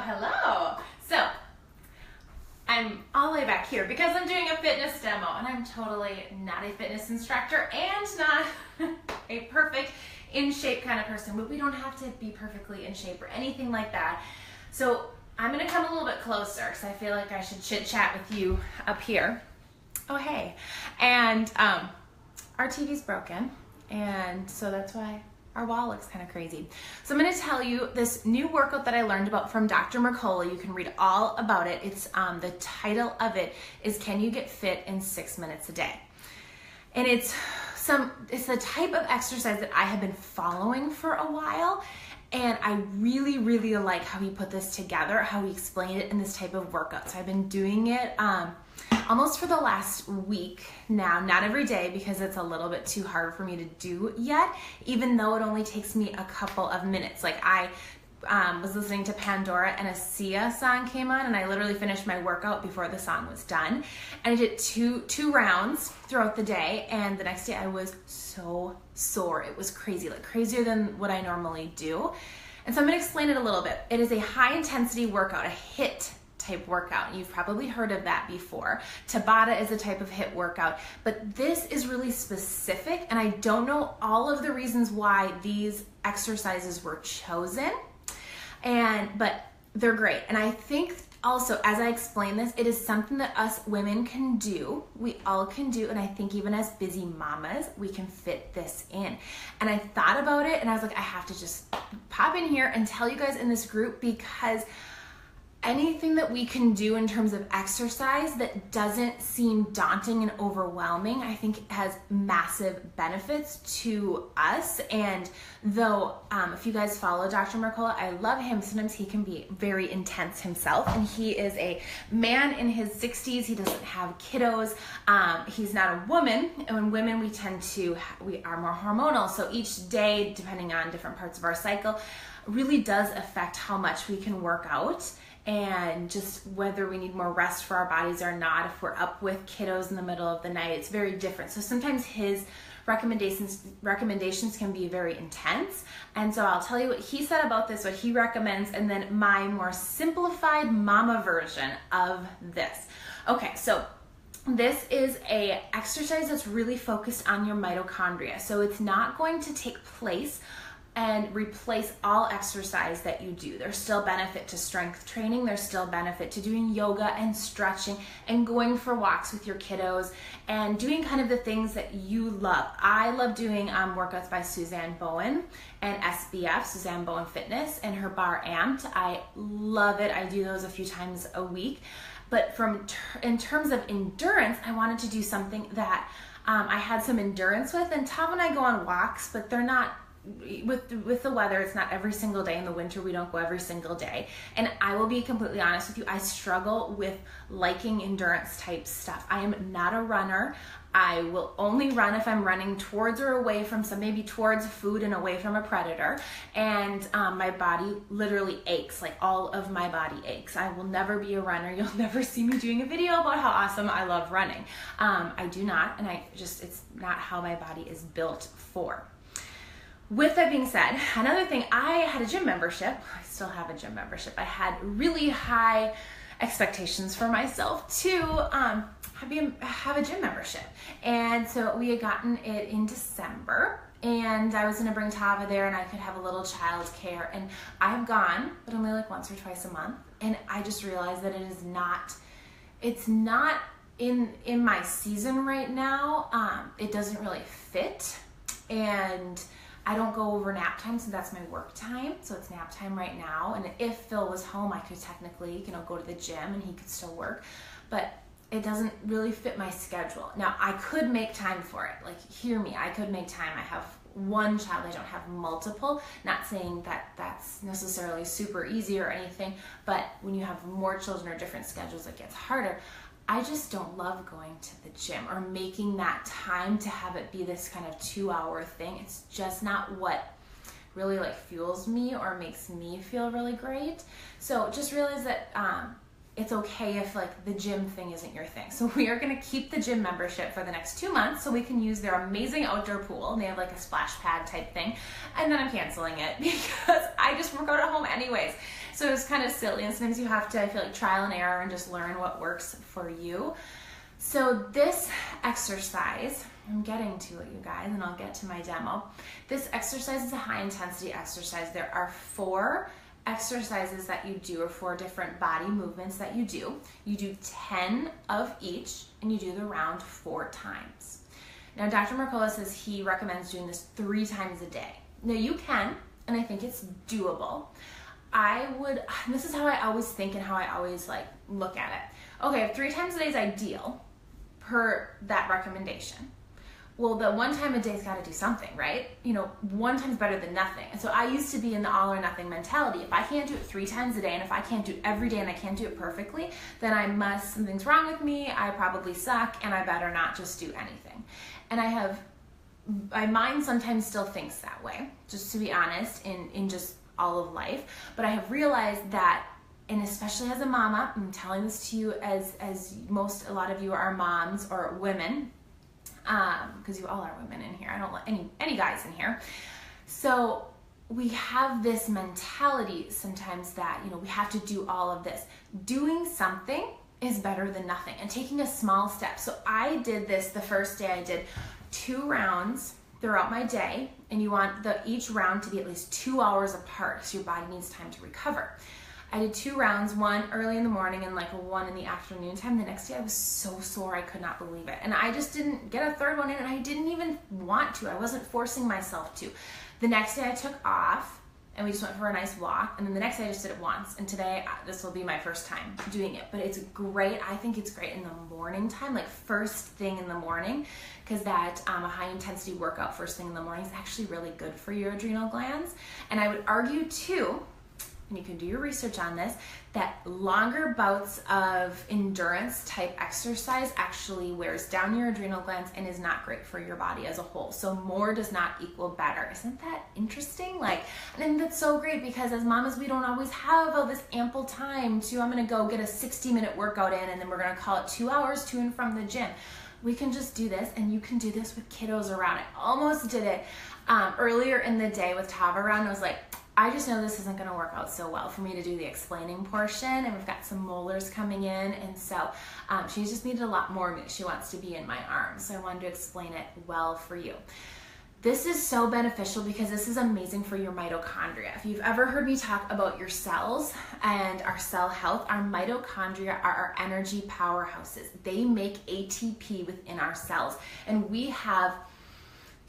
Hello. So I'm all the way back here because I'm doing a fitness demo, and I'm totally not a fitness instructor and not a perfect in shape kind of person, but we don't have to be perfectly in shape or anything like that. So I'm gonna come a little bit closer because I feel like I should chit chat with you up here. Oh, hey. And our TV's broken, and so that's why our wall looks kind of crazy. So I'm going to tell you this new workout that I learned about from Dr. Mercola. You can read all about it. It's the title of it is "Can You Get Fit in 6 Minutes a Day?" And it's the type of exercise that I have been following for a while, and I really, really like how he put this together, how he explained it in this type of workout. So I've been doing it almost for the last week now, not every day because it's a little bit too hard for me to do yet, even though it only takes me a couple of minutes. Like I was listening to Pandora and a Sia song came on, and I literally finished my workout before the song was done. And I did two rounds throughout the day, and the next day I was so sore. It was crazy, like crazier than what I normally do. And so I'm going to explain it a little bit. It is a high intensity workout, a HIIT type workout. You've probably heard of that before. Tabata is a type of HIIT workout, but this is really specific, and I don't know all of the reasons why these exercises were chosen, but they're great. And I think also, as I explain this, it is something that us women can do. We all can do, and I think even as busy mamas, we can fit this in. And I thought about it, and I was like, I have to just pop in here and tell you guys in this group, because anything that we can do in terms of exercise that doesn't seem daunting and overwhelming, I think has massive benefits to us. And though if you guys follow Dr. Mercola, I love him. Sometimes he can be very intense himself, and he is a man in his 60s. He doesn't have kiddos. He's not a woman, and when women we are more hormonal. So each day, depending on different parts of our cycle, really does affect how much we can work out, and just whether we need more rest for our bodies or not. If we're up with kiddos in the middle of the night, it's very different. So sometimes his recommendations can be very intense. And so I'll tell you what he said about this, what he recommends, and then my more simplified mama version of this. Okay, so this is a exercise that's really focused on your mitochondria. So it's not going to take place and replace all exercise that you do. There's still benefit to strength training. There's still benefit to doing yoga and stretching and going for walks with your kiddos and doing kind of the things that you love. I love doing workouts by Suzanne Bowen and SBF, Suzanne Bowen Fitness, and her bar Amped. I love it. I do those a few times a week. But in terms of endurance, I wanted to do something that I had some endurance with. And Tom and I go on walks, but they're not, with the weather, it's not every single day. In the winter, we don't go every single day. And I will be completely honest with you, I struggle with liking endurance type stuff. I am not a runner. I will only run if I'm running towards or away from maybe towards food and away from a predator. And my body literally aches, like all of my body aches. I will never be a runner. You'll never see me doing a video about how awesome I love running. I do not, and it's not how my body is built for. With that being said, another thing, I had a gym membership. I still have a gym membership. I had really high expectations for myself to have a gym membership. And so we had gotten it in December, and I was going to bring Tava there, and I could have a little child care. And I have gone, but only like once or twice a month. And I just realized that it's not in my season right now. It doesn't really fit. And I don't go over nap time, so that's my work time. So it's nap time right now. And if Phil was home, I could technically, go to the gym and he could still work. But it doesn't really fit my schedule. Now, I could make time for it. Like, hear me, I could make time. I have one child, I don't have multiple. Not saying that that's necessarily super easy or anything, but when you have more children or different schedules, it gets harder. I just don't love going to the gym or making that time to have it be this kind of 2-hour thing. It's just not what really fuels me or makes me feel really great. So just realize that it's okay if the gym thing isn't your thing. So we are going to keep the gym membership for the next 2 months so we can use their amazing outdoor pool. And they have a splash pad type thing. And then I'm canceling it because I just work out at home anyways. So it's kind of silly, and sometimes you have to, I feel like, trial and error and just learn what works for you. So this exercise, I'm getting to it, you guys, and I'll get to my demo. This exercise is a high intensity exercise. There are 4 exercises that you do, or 4 different body movements that you do. You do 10 of each, and you do the round 4 times. Now, Dr. Mercola says he recommends doing this 3 times a day. Now, you can, and I think it's doable. This is how I always think and how I always like look at it. Okay, if 3 times a day is ideal per that recommendation, well, the 1 time a day's got to do something, right? 1 time's better than nothing. And so I used to be in the all or nothing mentality. If I can't do it 3 times a day, and if I can't do it every day and I can't do it perfectly, then something's wrong with me, I probably suck, and I better not just do anything. And my mind sometimes still thinks that way, just to be honest, in just all of life. But I have realized that, and especially as a mama, I'm telling this to you as a lot of you are moms or women, because you all are women in here. I don't let any guys in here. So we have this mentality sometimes that, we have to do all of this. Doing something is better than nothing, and taking a small step. So I did this the first day. I did 2 rounds throughout my day, and you want each round to be at least 2 hours apart, so your body needs time to recover. I did 2 rounds, 1 early in the morning and like 1 in the afternoon time. The next day I was so sore, I could not believe it. And I just didn't get a 3rd one in, and I didn't even want to. I wasn't forcing myself to. The next day I took off, and we just went for a nice walk. And then the next day I just did it once. And today, this will be my first time doing it. But it's great. I think it's great in the morning time, like first thing in the morning, because that a high intensity workout first thing in the morning is actually really good for your adrenal glands. And I would argue too, and you can do your research on this, that longer bouts of endurance type exercise actually wears down your adrenal glands and is not great for your body as a whole. So more does not equal better. Isn't that interesting? And that's so great, because as mamas, we don't always have all this ample time to, I'm gonna go get a 60-minute workout in, and then we're gonna call it 2 hours to and from the gym. We can just do this, and you can do this with kiddos around. I almost did it earlier in the day with Tava around. I was like, I just know this isn't going to work out so well for me to do the explaining portion, and we've got some molars coming in, and so she just needed a lot more of me. She wants to be in my arms, so I wanted to explain it well for you. This is so beneficial because this is amazing for your mitochondria. If you've ever heard me talk about your cells and our cell health, our mitochondria are our energy powerhouses. They make ATP within our cells, and we have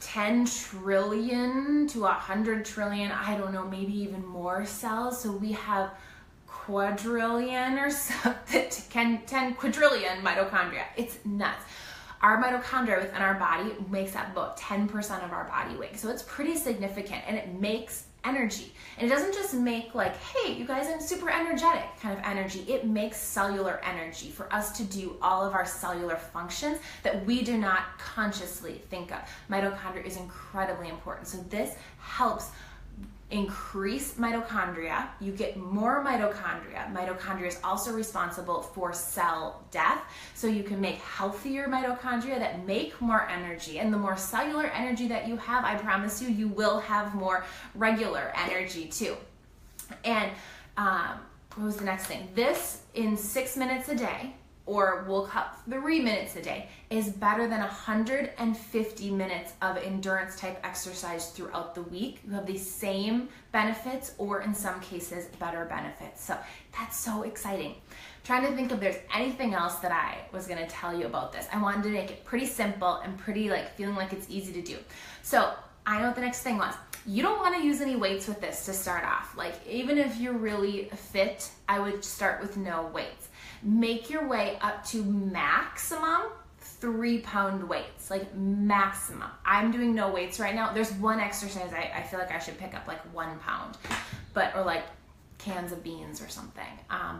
10 trillion to 100 trillion, I don't know, maybe even more cells. So we have quadrillion or something, 10 quadrillion mitochondria. It's nuts. Our mitochondria within our body makes up about 10% of our body weight. So it's pretty significant, and it makes energy. And it doesn't just make like, hey, you guys, I'm super energetic kind of energy. It makes cellular energy for us to do all of our cellular functions that we do not consciously think of. Mitochondria is incredibly important. So this helps increase mitochondria. You get more mitochondria. Mitochondria is also responsible for cell death. So you can make healthier mitochondria that make more energy. And the more cellular energy that you have, I promise you, you will have more regular energy too. And what was the next thing? This in 6 minutes a day, or we'll cut 3 minutes a day, is better than 150 minutes of endurance type exercise throughout the week. You have the same benefits, or in some cases better benefits. So that's so exciting. Trying to think if there's anything else that I was going to tell you about this. I wanted to make it pretty simple and pretty feeling like it's easy to do. So I know what the next thing was. You don't want to use any weights with this to start off. Even if you're really fit, I would start with no weights. Make your way up to maximum 3-pound weights, maximum. I'm doing no weights right now. There's one exercise I feel like I should pick up 1 pound, or cans of beans or something,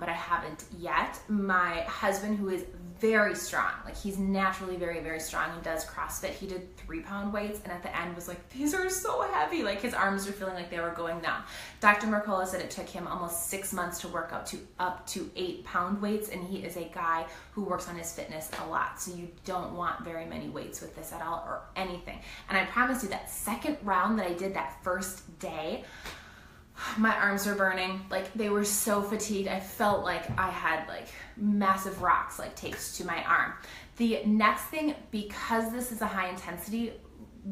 but I haven't yet. My husband, who is very strong, he's naturally very, very strong and does CrossFit, he did 3-pound weights, and at the end was like, these are so heavy. His arms are feeling like they were going numb. Dr. Mercola said it took him almost 6 months to work up to 8-pound weights, and he is a guy who works on his fitness a lot, so you don't want very many weights with this at all, or anything. And I promise you, that second round that I did that first day, My arms were burning, like they were so fatigued. I felt like I had like massive rocks like taped to my arm. The next thing, because this is a high intensity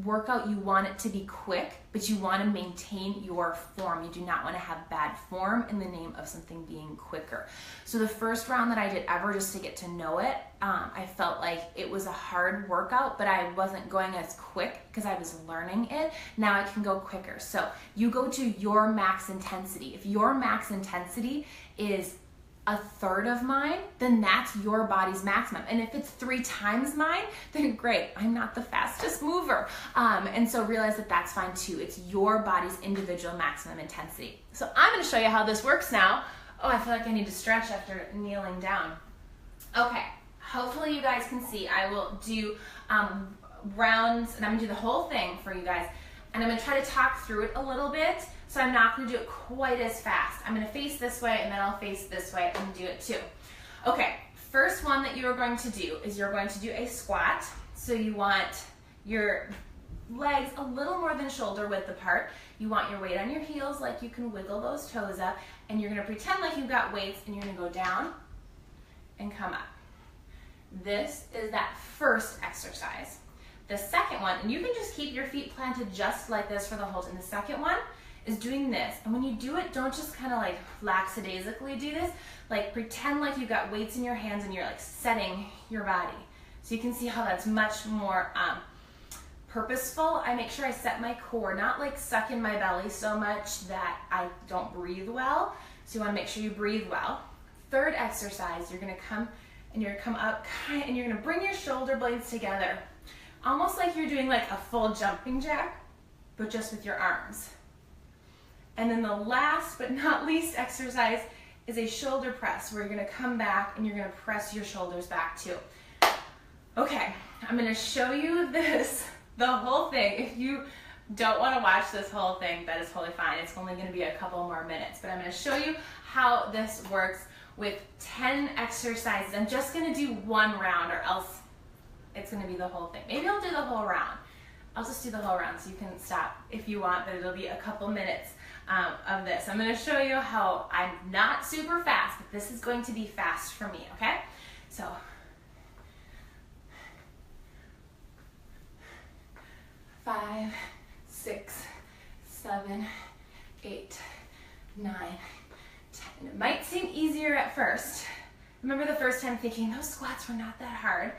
workout, you want it to be quick, but you want to maintain your form. You do not want to have bad form in the name of something being quicker. So the first round that I did ever, just to get to know it, I felt like it was a hard workout, but I wasn't going as quick because I was learning it. Now I can go quicker. So you go to your max intensity. If your max intensity is a third of mine, then that's your body's maximum. And if it's 3 times mine, then great, I'm not the fastest mover. And so realize that that's fine too. It's your body's individual maximum intensity. So I'm gonna show you how this works now. Oh, I feel like I need to stretch after kneeling down. Okay, hopefully you guys can see. I will do rounds, and I'm gonna do the whole thing for you guys. And I'm gonna try to talk through it a little bit. So I'm not gonna do it quite as fast. I'm gonna face this way and then I'll face this way and do it too. Okay, first one that you are going to do is you're going to do a squat. So you want your legs a little more than shoulder width apart. You want your weight on your heels, like you can wiggle those toes up, and you're gonna pretend like you've got weights and you're gonna go down and come up. This is that first exercise. The second one, and you can just keep your feet planted just like this for the whole time. The second one is doing this. And when you do it, don't just kind of like lackadaisically do this. Like pretend like you've got weights in your hands and you're like setting your body. So you can see how that's much more purposeful. I make sure I set my core, not like suck in my belly so much that I don't breathe well. So you want to make sure you breathe well. Third exercise, you're going to come and you're going to come up and you're going to bring your shoulder blades together. Almost like you're doing like a full jumping jack, but just with your arms. And then the last but not least exercise is a shoulder press, where you're gonna come back and you're gonna press your shoulders back too. Okay, I'm gonna show you this, the whole thing. If you don't wanna watch this whole thing, that is totally fine. It's only gonna be a couple more minutes, but I'm gonna show you how this works with 10 exercises. I'm just gonna do one round, or else it's gonna be the whole thing. Maybe I'll do the whole round. I'll just do the whole round so you can stop if you want, but it'll be a couple minutes of this. I'm gonna show you how I'm not super fast, but this is going to be fast for me, okay? So, 5, 6, 7, 8, 9, 10. And it might seem easier at first. Remember the first time thinking, those squats were not that hard.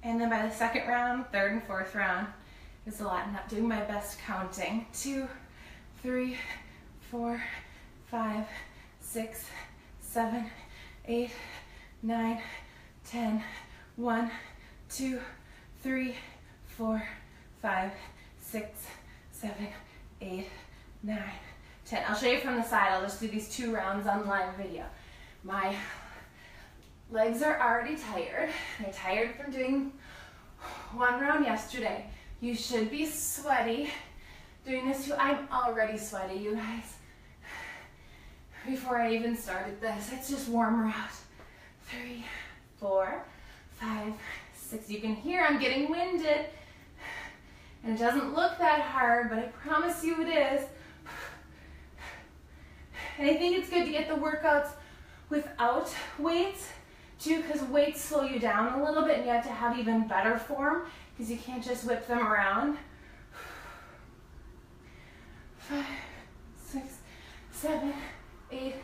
And then by the second round, third and fourth round, it's a lot. I'm not doing my best counting. 2, 3, 4, 5, 6, 7, 8, 9, 10. 1, 2, 3, 4, 5, 6, 7, 8, 9, 10. I'll show you from the side. I'll just do these 2 rounds on live video. My legs are already tired. They're tired from doing 1 round yesterday. You should be sweaty doing this too. I'm already sweaty, you guys. Before I even started this, it's just warmer out. 3, 4, 5, 6. You can hear I'm getting winded. And it doesn't look that hard, but I promise you it is. And I think it's good to get the workouts without weights too, because weights slow you down a little bit and you have to have even better form because you can't just whip them around. 5, 6, 7, 8,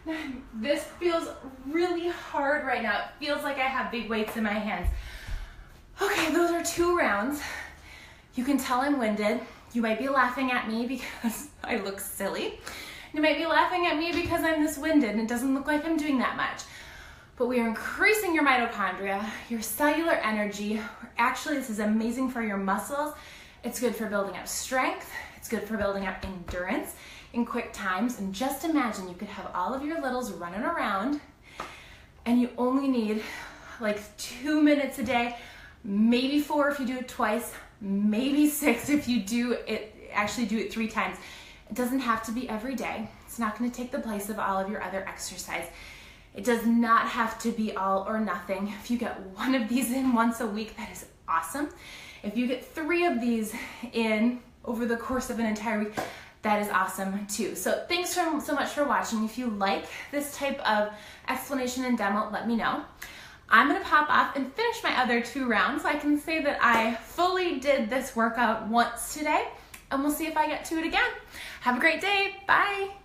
9. This feels really hard right now. It feels like I have big weights in my hands. Okay, those are 2 rounds. You can tell I'm winded. You might be laughing at me because I look silly. You might be laughing at me because I'm this winded and it doesn't look like I'm doing that much. But we are increasing your mitochondria, your cellular energy. Actually, this is amazing for your muscles. It's good for building up strength. It's good for building up endurance in quick times. And just imagine you could have all of your littles running around and you only need like 2 minutes a day, maybe 4 if you do it twice, maybe 6 if you do it 3 times. It doesn't have to be every day. It's not going to take the place of all of your other exercise. It does not have to be all or nothing. If you get 1 of these in once a week, that is awesome. If you get 3 of these in over the course of an entire week, that is awesome too. So thanks so much for watching. If you like this type of explanation and demo, let me know. I'm gonna pop off and finish my other 2 rounds so I can say that I fully did this workout once today, and we'll see if I get to it again. Have a great day. Bye.